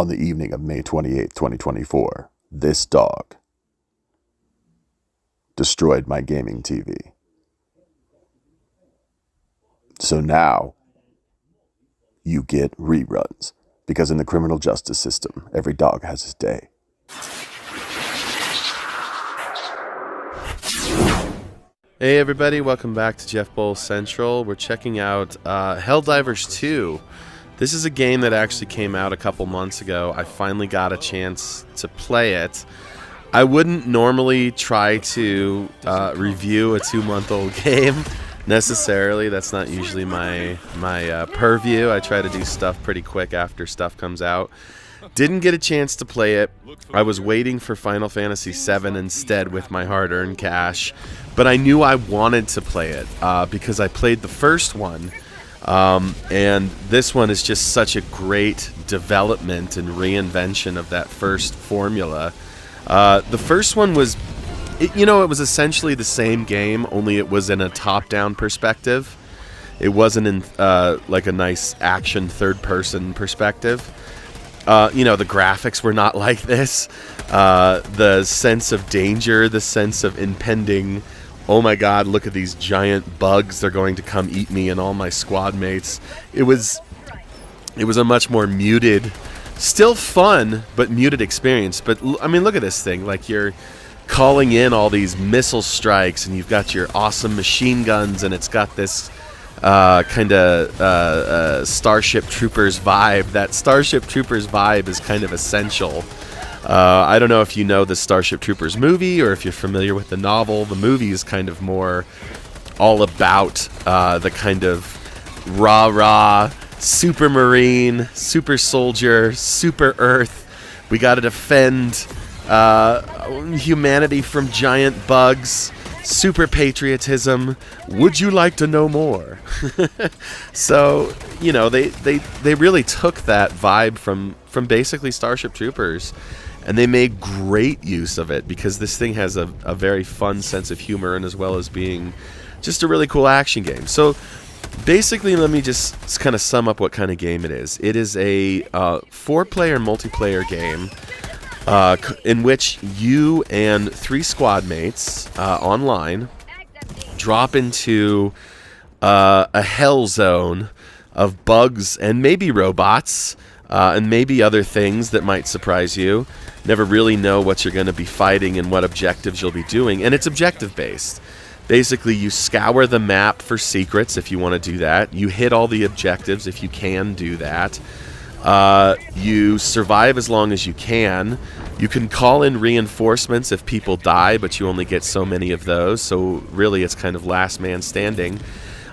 On the evening of May 28th, 2024, this dog destroyed my gaming TV. So now you get reruns, because in the criminal justice system, every dog has his day. Hey everybody, welcome back to Jeff Bowl Central. We're checking out Helldivers 2. This is a game that actually came out a couple months ago. I finally got a chance to play it. I wouldn't normally try to review a 2-month-old game necessarily. That's not usually my purview. I try to do stuff pretty quick after stuff comes out. Didn't get a chance to play it. I was waiting for Final Fantasy VII instead with my hard-earned cash, but I knew I wanted to play it because I played the first one, and this one is just such a great development and reinvention of that first formula. The first one was, it was essentially the same game, only it was in a top-down perspective. It wasn't in like a nice action third-person perspective. The graphics were not like this. The sense of danger, the sense of impending, oh my god, look at these giant bugs, they're going to come eat me and all my squad mates. It was a much more muted, still fun, but muted experience. But, I mean, look at this thing. Like, you're calling in all these missile strikes, and you've got your awesome machine guns, and it's got this kind of Starship Troopers vibe. That Starship Troopers vibe is kind of essential. I don't know if you know the Starship Troopers movie or if you're familiar with the novel. The movie is kind of more all about the kind of rah-rah, super marine, super soldier, super earth. We got to defend humanity from giant bugs. Super patriotism. Would you like to know more? So, they really took that vibe from basically Starship Troopers, and they made great use of it because this thing has a very fun sense of humor, and as well as being just a really cool action game. So basically, let me just kind of sum up what kind of game it is. It is a 4-player multiplayer game in which you and 3 squad mates online drop into a hell zone of bugs and maybe robots and maybe other things that might surprise you. Never really know what you're going to be fighting and what objectives you'll be doing, and it's objective based. Basically, you scour the map for secrets if you want to do that. You hit all the objectives if you can do that. You survive as long as you can. You can call in reinforcements if people die, but you only get so many of those, so really it's kind of last man standing.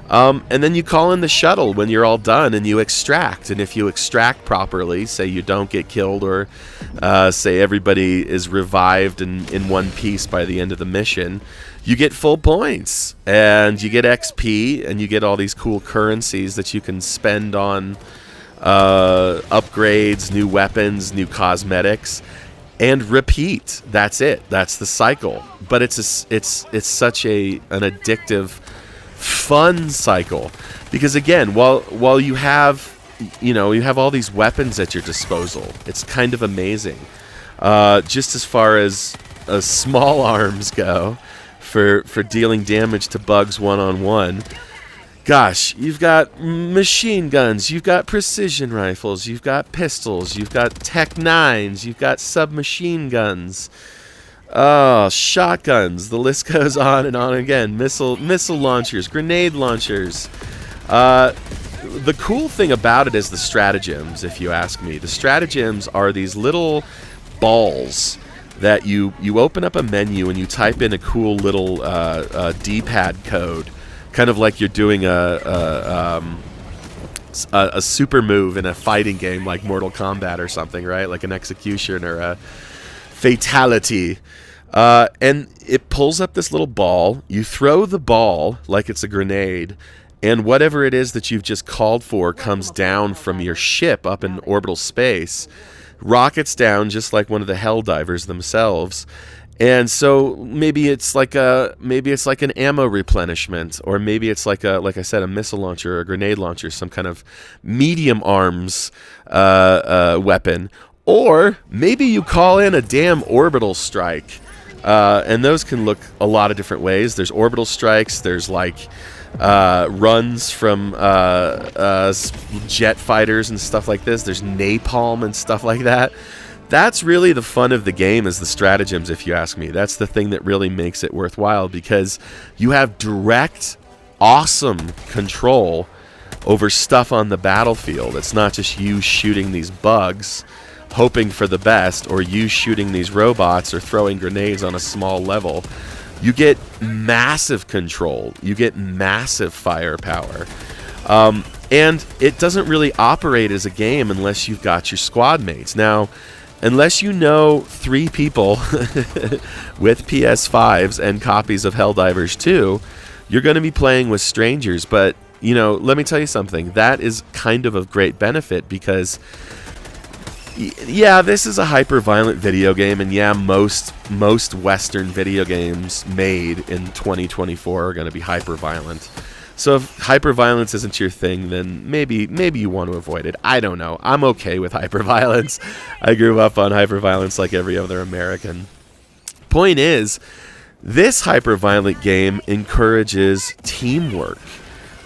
And then you call in the shuttle when you're all done, and you extract. And if you extract properly, say you don't get killed, or say everybody is revived in one piece by the end of the mission, you get full points, and you get XP, and you get all these cool currencies that you can spend on upgrades, new weapons, new cosmetics, and repeat. That's it. That's the cycle. But it's such an addictive, fun cycle, because again, while you have all these weapons at your disposal, it's kind of amazing. Just as far as small arms go, for dealing damage to bugs one-on-one. Gosh, you've got machine guns, you've got precision rifles, you've got pistols, you've got Tech 9s, you've got submachine guns, shotguns, the list goes on and on again, missile launchers, grenade launchers. The cool thing about it is the stratagems, if you ask me. The stratagems are these little balls that you open up a menu and you type in a cool little D-pad code, kind of like you're doing a super move in a fighting game like Mortal Kombat or something, right? Like an execution or a fatality. And it pulls up this little ball. You throw the ball like it's a grenade, and whatever it is that you've just called for comes down from your ship up in orbital space, rockets down just like one of the Helldivers themselves. And so maybe it's like an ammo replenishment, or maybe it's like I said, a missile launcher or a grenade launcher, some kind of medium arms weapon. Or maybe you call in a damn orbital strike. And those can look a lot of different ways. There's orbital strikes. There's like runs from jet fighters and stuff like this. There's napalm and stuff like that. That's really the fun of the game, is the stratagems, if you ask me. That's the thing that really makes it worthwhile, because you have direct, awesome control over stuff on the battlefield. It's not just you shooting these bugs, hoping for the best, or you shooting these robots or throwing grenades on a small level. You get massive control. You get massive firepower. And it doesn't really operate as a game unless you've got your squad mates. Now, unless you know 3 people with PS5s and copies of Helldivers 2, you're going to be playing with strangers. But, you know, let me tell you something. That is kind of a great benefit, because yeah, this is a hyper-violent video game, and yeah, most Western video games made in 2024 are going to be hyper-violent. So if hyper-violence isn't your thing, then maybe you want to avoid it. I don't know. I'm okay with hyper-violence. I grew up on hyper-violence like every other American. Point is, this hyper-violent game encourages teamwork.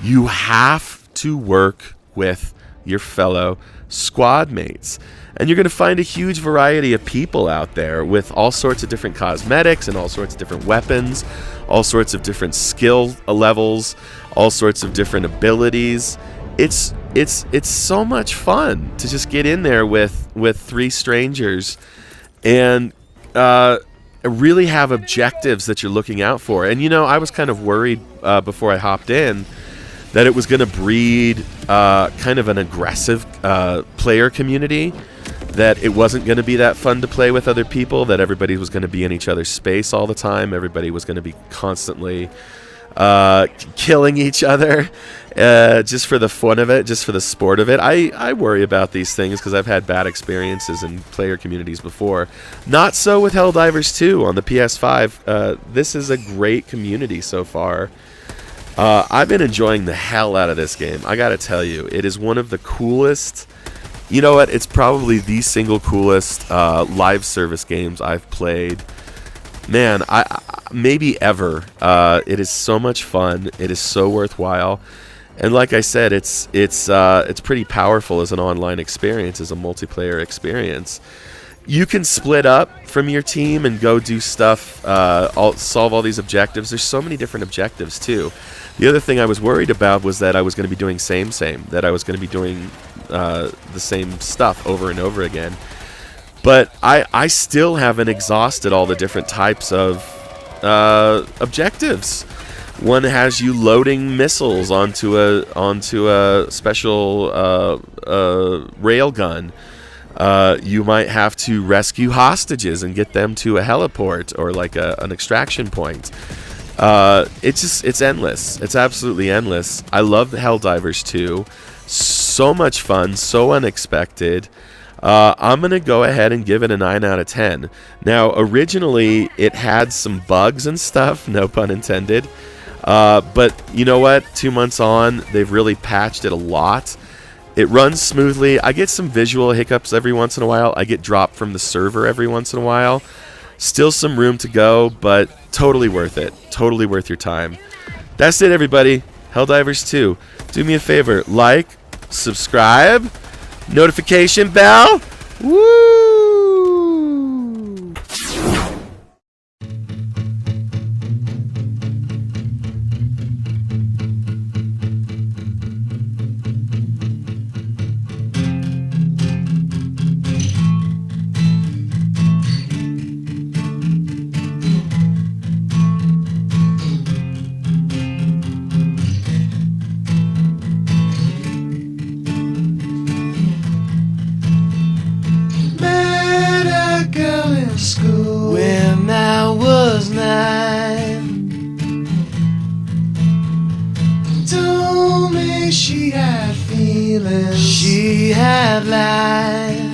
You have to work with your fellow squad mates. And you're going to find a huge variety of people out there with all sorts of different cosmetics and all sorts of different weapons, all sorts of different skill levels, all sorts of different abilities. It's so much fun to just get in there with 3 strangers and really have objectives that you're looking out for. And, you know, I was kind of worried before I hopped in that it was going to breed kind of an aggressive player community, that it wasn't going to be that fun to play with other people, that everybody was going to be in each other's space all the time, everybody was going to be constantly killing each other just for the fun of it, just for the sport of it. I worry about these things because I've had bad experiences in player communities before. Not so with Helldivers 2 on the PS5. This is a great community so far. I've been enjoying the hell out of this game. I gotta tell you, it is one of the coolest. You know what? It's probably the single coolest live service games I've played. Man, I maybe ever. It is so much fun. It is so worthwhile. And like I said, it's pretty powerful as an online experience, as a multiplayer experience. You can split up from your team and go do stuff, solve all these objectives. There's so many different objectives too. The other thing I was worried about was that I was going to be doing same, that I was going to be doing the same stuff over and over again. But I still haven't exhausted all the different types of objectives. One has you loading missiles onto a special rail gun. You might have to rescue hostages and get them to a heliport or like an extraction point. It's endless. It's absolutely endless. I love the Helldivers 2. So much fun, so unexpected. I'm going to go ahead and give it a 9 out of 10. Now, originally, it had some bugs and stuff, no pun intended. But you know what? 2 months on, they've really patched it a lot. It runs smoothly. I get some visual hiccups every once in a while. I get dropped from the server every once in a while. Still some room to go, but totally worth it. Totally worth your time. That's it, everybody. Helldivers 2. Do me a favor. Like, subscribe, notification bell. Woo! School when I was 9, told me she had feelings, she had lies.